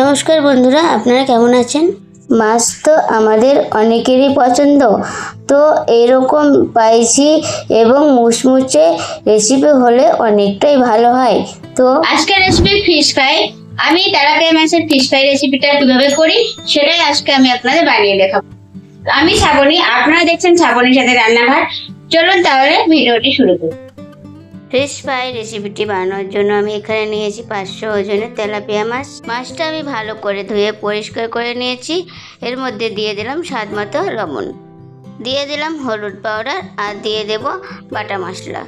নমস্কার বন্ধুরা, আপনারা কেমন আছেন? মাছ তো আমাদের অনেকেরই পছন্দ। তো এরকম স্পাইসি এবং মুচমুচে রেসিপি হলে অনেকটাই ভালো হয়। তো আজকের রেসিপি ফিশ ফ্রাই। আমি তেলাপিয়া মাছের ফিশ ফ্রাই রেসিপিটা কিভাবে করি সেটাই আজকে আমি আপনাদের বানিয়ে দেখাবো। আমি শ্রাবণী, আপনারা দেখছেন শ্রাবণীর সাথে রান্নাঘর। চলুন তাহলে ভিডিওটি শুরু করি। ফিশ ফ্রাই রেসিপিটি বানানোর জন্য আমি এখানে নিয়েছি 500 ওজনের তেলাপিয়া মাছ। মাছটা আমি ভালো করে ধুয়ে পরিষ্কার করে নিয়েছি। এর মধ্যে দিয়ে দিলাম স্বাদ মতো লবণ, দিয়ে দিলাম হলুদ পাউডার আর দিয়ে দেব বাটা মশলা।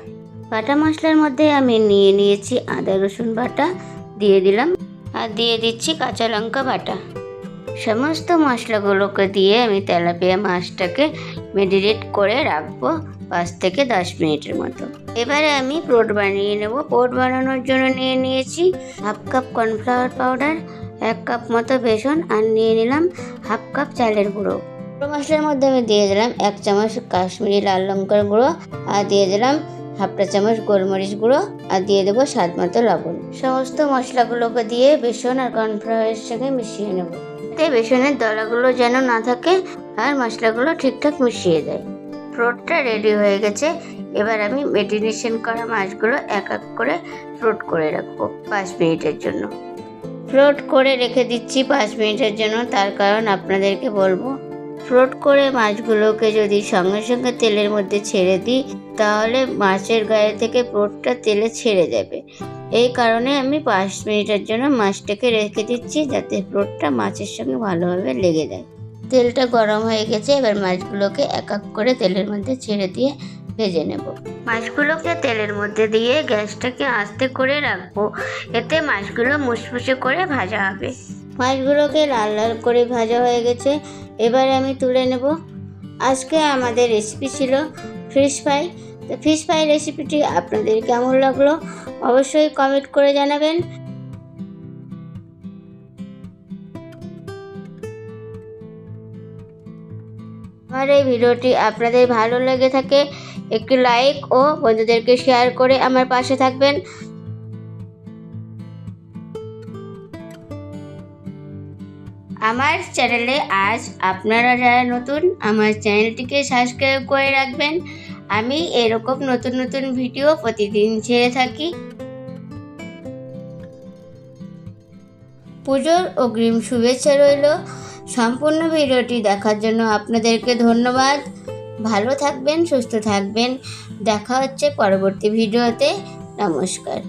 বাটা মশলার মধ্যে আমি নিয়ে নিয়েছি আদা রসুন বাটা, দিয়ে দিলাম আর দিয়ে দিচ্ছি কাঁচা লঙ্কা বাটা। সমস্ত মশলাগুলোকে দিয়ে আমি তেলাপিয়া মাছটাকে ম্যারিনেট করে রাখবো 5 থেকে 10 মিনিটের মতো। এবারে আমি পোট বানিয়ে নেব। পোট বানানোর জন্য নিয়ে নিয়েছি half cup cornflour powder, 1 cup মতো বেসন আর নিয়ে নিলাম হাফ কাপ চালের গুঁড়ো। মশলার মধ্যে আমি দিয়ে দিলাম 1 চামচ কাশ্মীরি লাল লঙ্কার গুঁড়ো আর দিয়ে দিলাম হাফটা চামচ গোলমরিচ গুঁড়ো আর দিয়ে দেবো স্বাদ মতো লবণ। সমস্ত মশলাগুলোকে দিয়ে বেসন আর কর্নফ্লাওয়ারের সঙ্গে মিশিয়ে নেব, এতে বেসনের দলাগুলো যেন না থাকে আর মশলাগুলো ঠিকঠাক মিশিয়ে দেয়। পোটটা রেডি হয়ে গেছে। এবার আমি ম্যারিনেশন করা মাছগুলো এক এক করে ফ্রোট করে রাখবো 5 মিনিটের জন্য। ফ্রোট করে রেখে দিচ্ছি 5 মিনিটের জন্য। তার কারণ আপনাদেরকে বলবো, ফ্রোট করে মাছগুলোকে যদি সঙ্গে সঙ্গে তেলের মধ্যে ছেড়ে দিই তাহলে মাছের গায়ে থেকে পোটটা তেলে ছেড়ে যাবে। এই কারণে আমি 5 মিনিটের জন্য মাছটাকে রেখে দিচ্ছি, যাতে পোটটা মাছের সঙ্গে ভালোভাবে লেগে যায়। তেলটা গরম হয়ে গেছে। এবার মাছগুলোকে এক এক করে তেলের মধ্যে ছেড়ে দিয়ে ভেজে নেব। মাছগুলোকে তেলের মধ্যে দিয়ে গ্যাসটাকে আস্তে করে রাখবো, এতে মাছগুলো মুচমুচে করে ভাজা হবে। মাছগুলোকে লাল লাল করে ভাজা হয়ে গেছে। এবারে আমি তুলে নেব। আজকে আমাদের রেসিপি ছিল ফিশ ফ্রাই। তো ফিশ ফ্রাই রেসিপিটি আপনাদের কেমন লাগলো অবশ্যই কমেন্ট করে জানাবেন। আমার এই ভিডিওটি আপনাদের ভালো লেগে থাকে একটি লাইক ও বন্ধুদেরকে শেয়ার করে আমার পাশে থাকবেন। আমার চ্যানেলে আজ আপনারা যারা নতুন, আমার চ্যানেলটিকে সাবস্ক্রাইব করে রাখবেন। আমি এরকম নতুন নতুন ভিডিও প্রতিদিন ছেড়ে থাকি। পুজোর অগ্রিম শুভেচ্ছা রইল। সম্পূর্ণ ভিডিওটি দেখার জন্য আপনাদেরকে ধন্যবাদ। ভালো থাকবেন, সুস্থ থাকবেন। দেখা হচ্ছে পরবর্তী ভিডিওতে। নমস্কার।